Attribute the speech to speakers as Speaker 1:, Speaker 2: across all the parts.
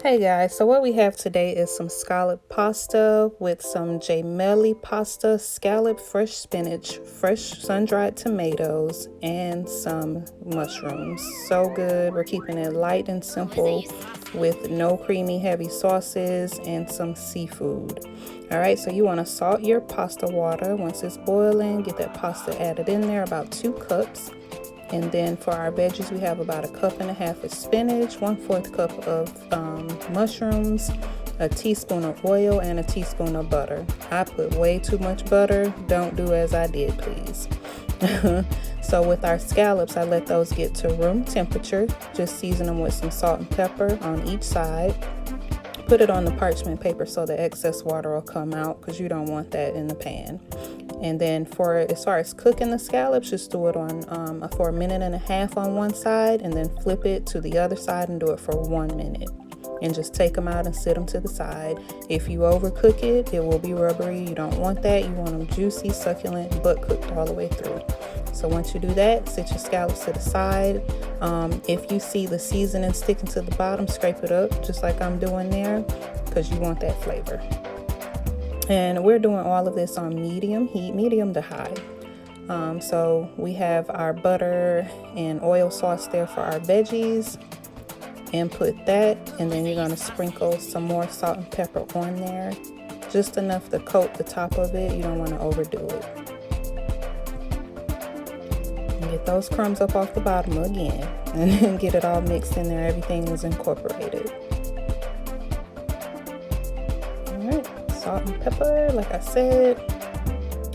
Speaker 1: Hey guys, so what we have today is some scallop pasta with some Jay-Mel-lee pasta, scallop, fresh spinach, fresh sun-dried tomatoes, and some mushrooms. So good. We're keeping it light and simple with no creamy heavy sauces and some seafood. All right, so you want to salt your pasta water. Once it's boiling, get that pasta added in there, about 2 cups. And then for our veggies, we have about 1.5 cups of spinach, 1/4 cup of mushrooms, a teaspoon of oil, and a teaspoon of butter. I put way too much butter. Don't do as I did, please. So with our scallops, I let those get to room temperature. Just season them with some salt and pepper on each side. Put it on the parchment paper so the excess water will come out, because you don't want that in the pan. And then for as far as cooking the scallops, just do it on for 1.5 minutes on one side, and then flip it to the other side and do it for 1 minute. And just take them out and sit them to the side. If you overcook it, it will be rubbery. You don't want that. You want them juicy, succulent, but cooked all the way through. So once you do that, sit your scallops to the side. If you see the seasoning sticking to the bottom, scrape it up just like I'm doing there, because you want that flavor. And we're doing all of this on medium heat, medium to high. So we have our butter and oil sauce there for our veggies. And put that, and then you're going to sprinkle some more salt and pepper on there. Just enough to coat the top of it. You don't want to overdo it. And get those crumbs up off the bottom again. And then get it all mixed in there. Everything is incorporated. Salt and pepper, like I said.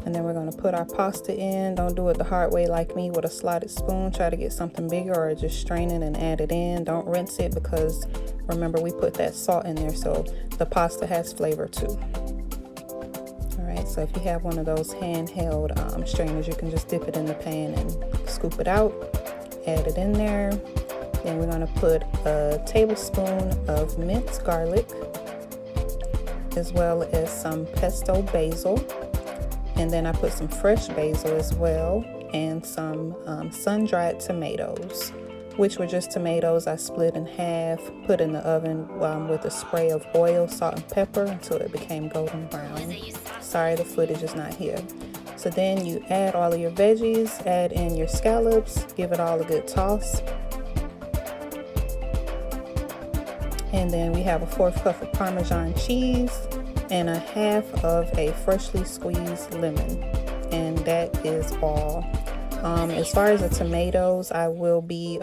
Speaker 1: And then we're going to put our pasta in. Don't do it the hard way like me with a slotted spoon. Try to get something bigger, or just strain it and add it in. Don't rinse it, because remember we put that salt in there, so the pasta has flavor too. All right, so if you have one of those handheld strainers, you can just dip it in the pan and scoop it out. Add it in there. Then we're going to put a tablespoon of minced garlic, as well as some pesto basil. And then I put some fresh basil as well, and some sun-dried tomatoes, which were just tomatoes I split in half, put in the oven with a spray of oil, salt, and pepper until it became golden brown. Sorry, the footage is not here. So then you add all of your veggies, add in your scallops, give it all a good toss. And then we have 1/4 cup of Parmesan cheese and 1/2 of a freshly squeezed lemon. And that is all. As far as the tomatoes, I will be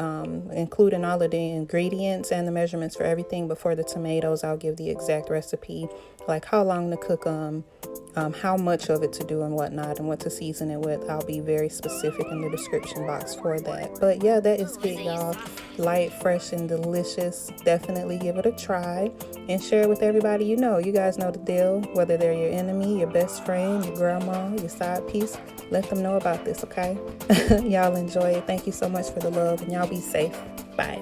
Speaker 1: including all of the ingredients and the measurements for everything. But for the tomatoes, I'll give the exact recipe, like how long to cook them, how much of it to do and whatnot, and what to season it with. I'll be very specific in the description box for that. But yeah, that is it, y'all. Light, fresh, and delicious. Definitely give it a try and share it with everybody you know. You guys know the deal. Whether they're your enemy, your best friend, your grandma, your side piece, let them know about this, okay? Y'all enjoy it. Thank you so much for the love, and y'all be safe. Bye.